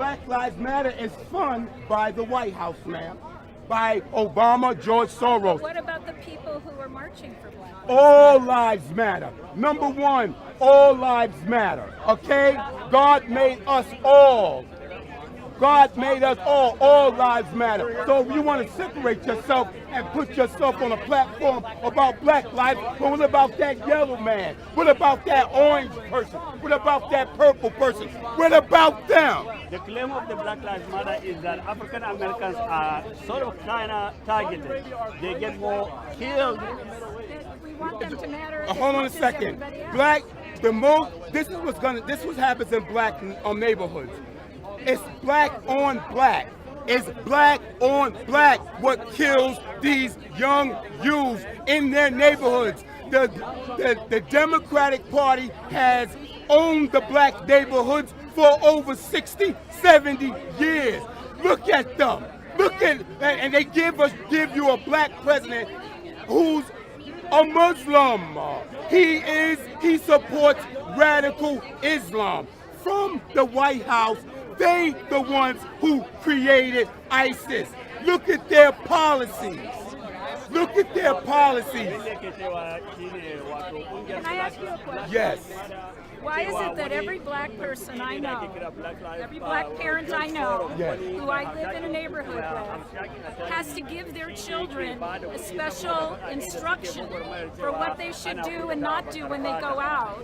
Black Lives Matter is funded by the White House, ma'am. By Obama, George Soros. What about the people who are marching for Black Lives All lives matter. Number one, all lives matter. Okay? God made us all. God made us all. All lives matter. So if you want to separate yourself and put yourself on a platform about black lives, but what about that yellow man? What about that orange person? What about that purple person? What about them? The claim of the Black Lives Matter is that African Americans are sort of kind of targeted. They get more killed. We want them to matter. Hold on a second. Black, this is what happens in black neighborhoods. It's black on black. It's black on black what kills these young youths in their neighborhoods. The Democratic Party has owned the black neighborhoods for over 60, 70 years. Look at them. And they give you a black president who's a Muslim. He supports radical Islam. From the White House, they the ones who created ISIS. Look at their policies. Look at their policies. Can I ask you a question? Yes. Why is it that every black person I know, every black parent I know, Yes. who I live in a neighborhood with, has to give their children a special instruction for what they should do and not do when they go out,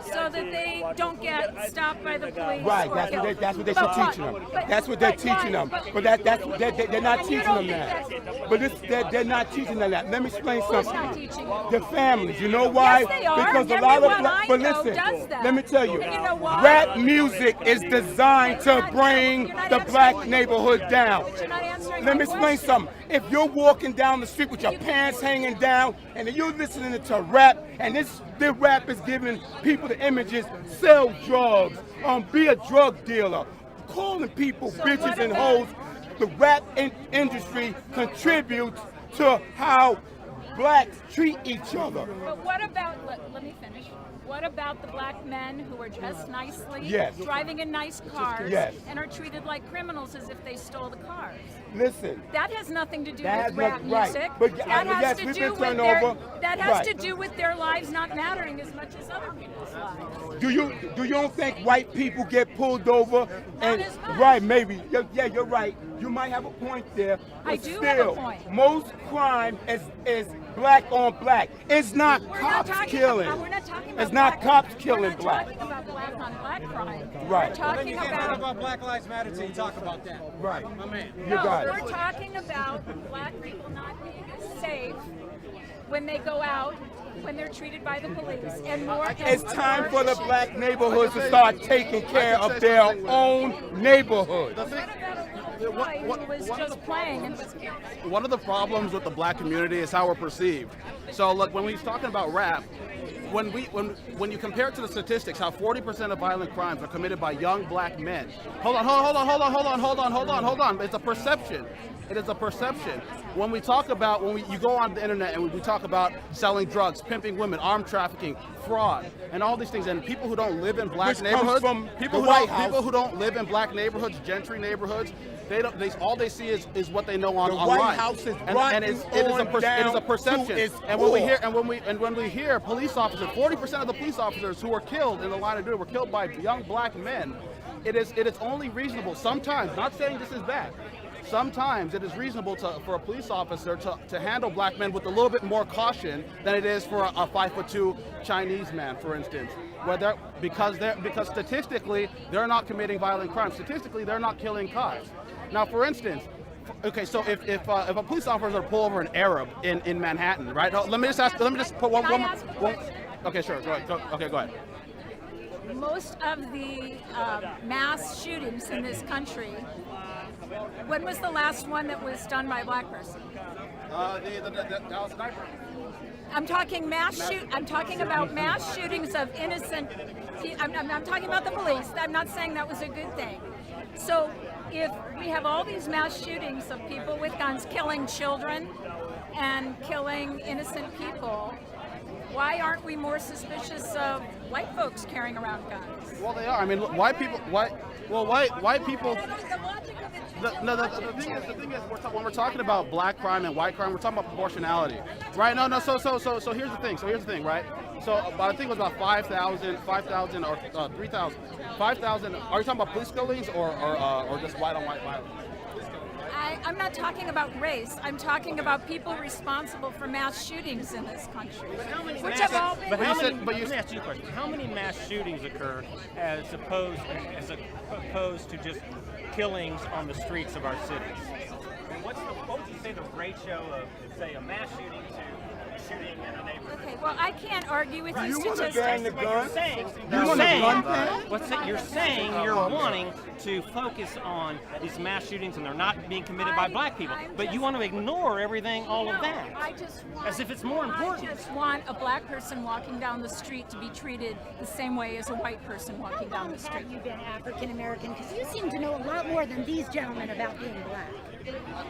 so that they don't get stopped by the police? Right, that's what they should teach them. That's what they're teaching them. But they're not teaching them that. But they're not teaching them that. Let me explain something. The families, you know why? Yes, they are. Because a lot Everyone of I but know listen, does that. let me tell you, And you know why? rap music is designed to bring the black neighborhood down. But you're not answering Let my me explain question. something. If you're walking down the street with your pants hanging down and you're listening to rap, and the rap is giving people the images, sell drugs, be a drug dealer, calling people bitches and hoes, the rap industry contributes to how blacks treat each other. But what about, let me finish. What about the black men who are dressed nicely, Yes. driving in nice cars, Yes. and are treated like criminals as if they stole the cars? Listen. That has nothing to do That with rap has right. music. But, that yes, has to we've do been with turned their, over. that has Right. to do with their lives not mattering as much as other people's lives. Do you don't think white people get pulled over? And as much. right, maybe. Yeah, you're right. You might have a point there. But I do still, have a point. Most crime is black on black. It's not We're cops not talking killing. About, we're not talking about It's not black, cops killing we're black. not talking about black on black crime. Right. We're talking You can't talk about Black Lives Matter till you talk about that. Right. My man. You got we're it. talking about black people not being as safe when they go out, when they're treated by the police, and more. It's time for the black neighborhoods to start taking care of their own neighborhoods. What about a little boy who was just playing and was killed? One of the problems with the black community is how we're perceived. So look, when we're talking about rap, when you compare it to the statistics, how 40% of violent crimes are committed by young black men. Hold on. It's a perception. It is a perception. When we talk about, you go on the internet and we talk about selling drugs, pimping women, armed trafficking, fraud, and all these things, and people who don't live in black Which neighborhoods, comes from people the White House. who don't live in black neighborhoods, gentry neighborhoods, all they see is what they know online. The White House is and it is a perception. And when we hear police officers, 40% of the police officers who were killed in the line of duty were killed by young black men. It is only reasonable sometimes, not saying this is bad. Sometimes it is reasonable for a police officer to handle black men with a little bit more caution than it is for a 5'2" Chinese man, for instance. Because statistically they're not committing violent crimes. Statistically they're not killing cops. Now, for instance, okay, so if a police officer pull over an Arab in Manhattan, right? Let me just put one. Okay, sure. Go ahead. Most of the mass shootings in this country, when was the last one that was done by a black person? The Dallas sniper. I'm talking about mass shootings of innocent. I'm talking about the police. I'm not saying that was a good thing. So if we have all these mass shootings of people with guns killing children and killing innocent people, why aren't we more suspicious of white folks carrying around guns? Well, they are. I mean, Well, white people. The thing is, when we're talking about black crime and white crime, we're talking about proportionality, right? No. So here's the thing. Right? So I think it was about 5,000 or 3,000. 5,000. Are you talking about police killings or just white on white violence? I'm not talking about race. I'm talking about people responsible for mass shootings in this country, which have all been. Let me ask you a question. How many mass shootings occur as opposed to just killings on the streets of our cities? And what would you say the ratio of, say, a mass shooting to a shooting in a neighborhood? Okay, well, I can't argue with you want to ban the gun? You're saying you're wanting to focus on these mass shootings and they're not being committed by black people, but you want to ignore everything, all of that, as if it's more important. I just want a black person walking down the street to be treated the same way as a white person walking down the street. Have you been African American? Because you seem to know a lot more than these gentlemen about being black.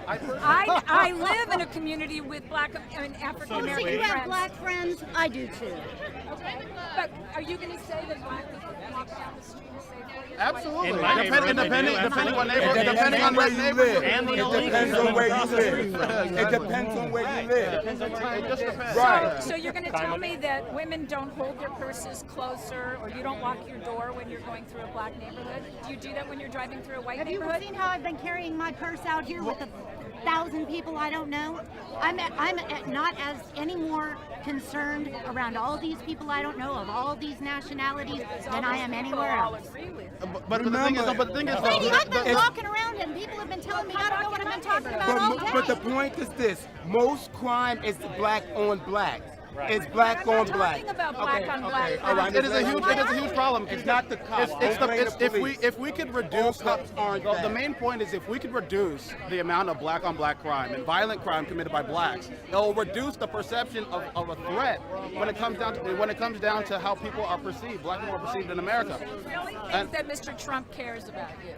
I live in a community with black and African So American you have friends. black friends? I do too. But are you going to say that black people walk down the street and say that? Absolutely. In my neighborhood, Depending on Depending on where you live. And the It illegals depends on where you across the street live. from us. It depends on where you live. It just depends. Right. So you're going to tell me that women don't hold their purses closer, or you don't lock your door when you're going through a black neighborhood? Do you do that when you're driving through a white Have you neighborhood? seen how I've been carrying my purse out here with 1,000 people I don't know? I'm not as any more concerned around all these people I don't know of all these nationalities than I am anywhere else. But the thing is, Lady, I've been it's- walking around and people have been telling me I don't know what I've been talking about all day. But the point is this: most crime is black on black. It's black I'm not on black. talking about black on black. all right. it is a huge problem. It's not the cops. If we could reduce cops aren't the bad. main point is if we could reduce the amount of black on black crime and violent crime committed by blacks, it will reduce the perception of a threat when it comes down to how people are perceived. Black people are perceived in America. I really think And- that Mr. Trump cares about you.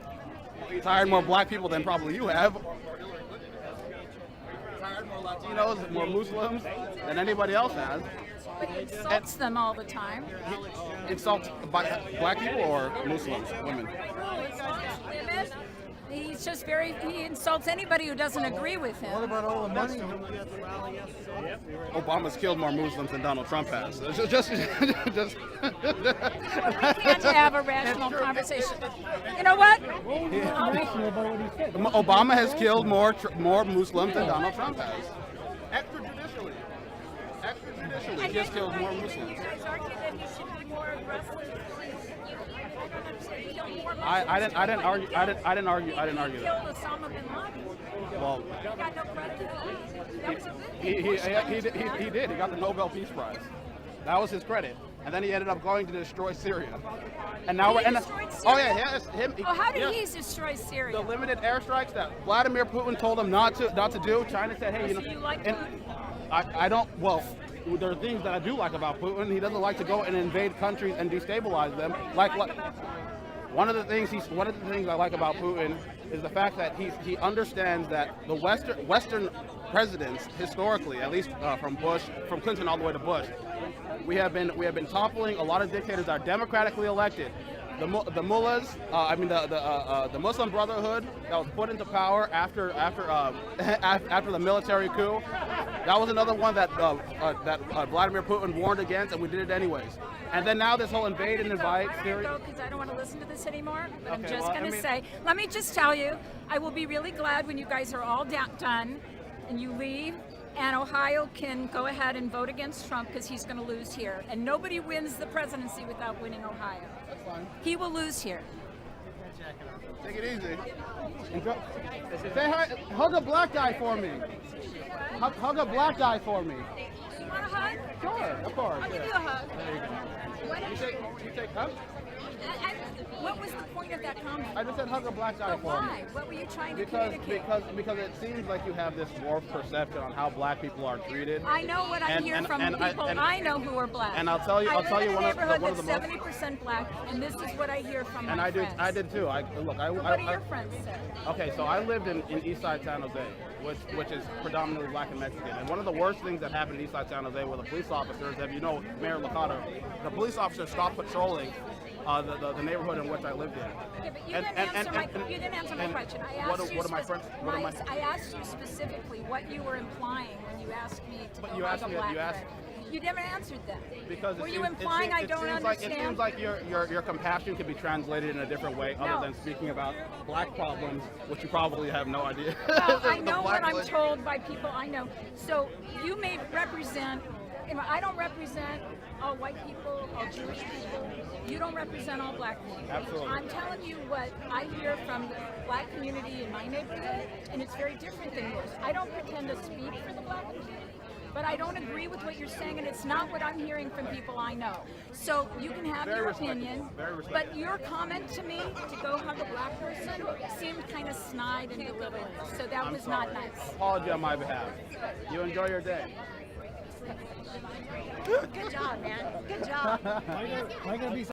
He's hired more black people than probably you have. Hired more Latinos, more Muslims than anybody else has. But he insults them all the time. Insults black people or Muslims, women. Women. He's just he insults anybody who doesn't agree with him. Obama's killed more Muslims than Donald Trump has. Just We can't have a rational conversation. You know what? Obama has killed more Muslims than Donald Trump has. Extrajudicially. Extrajudicially, he just killed more Muslims. You guys argue that he should be more aggressive. I don't understand. He killed more I didn't argue He that. killed Osama bin Laden. Well, He got no credit for that. That was a good he thing. did. He got the Nobel Peace Prize. That was his credit. And then he ended up going to destroy Syria. And now He destroyed oh Syria? yeah, it's him. Oh, how did yeah. he destroy Syria? The limited airstrikes that Vladimir Putin told him not to do. China said, hey, So you like and Putin? I don't. Well, there are things that I do like about Putin. He doesn't like to go and invade countries and destabilize them. Like one of the things I like about Putin is the fact that he understands that the Western presidents historically, at least from Clinton all the way to Bush, we have been toppling a lot of dictators that are democratically elected. The mullahs, the Muslim Brotherhood that was put into power after the military coup. That was another one that Vladimir Putin warned against, and we did it anyways. And then now this whole invade and invite theory. Because I don't want to listen to this anymore. But I'm Okay, just well, going I to mean- say, let me just tell you, I will be really glad when you guys are all done and you leave. And Ohio can go ahead and vote against Trump because he's going to lose here. And nobody wins the presidency without winning Ohio. That's fine. He will lose here. Take it easy. Say hi. Hug a black guy for me. Hug a black guy for me. You want a hug? Sure, of course. I'll give you a hug. Why don't You take hug? what was the point of that comment? I just said hug a black guy But for me. why? What were you trying to Because communicate? it seems like you have this warped perception on how black people are treated. I know what I hear from people I know who are black. and I'll tell you I live in a one of neighborhood the that's most. 70% black, and this is what I hear from And my I friends. did too. What do your friends say? Okay, so I lived in Eastside San Jose, which is predominantly black and Mexican. And one of the worst things that happened in Eastside San Jose were the police officers, if you know Mayor Licata, the police officers stopped patrolling the neighborhood in which I lived in. Yeah, but you didn't answer my question. I asked I asked you specifically what you were implying when you asked me to go hug a black person. You never answered that. Because were you implying I don't understand? It seems like your compassion could be translated in a different way other than speaking about black problems, which you probably have no idea. Well, I know what I'm told by people I know. So you may represent, I don't represent all white people, all Jewish people. You don't represent all black people. Absolutely. I'm telling you what I hear from the black community in my neighborhood, and it's very different than yours. I don't pretend to speak for the black community, but I don't agree with what you're saying, and it's not what I'm hearing from people I know. So you can have your opinion, but your comment to me to go hug a black person seemed kind of snide and belittling, so that was not nice. Apology on my behalf. You enjoy your day. Good job, man. Good job.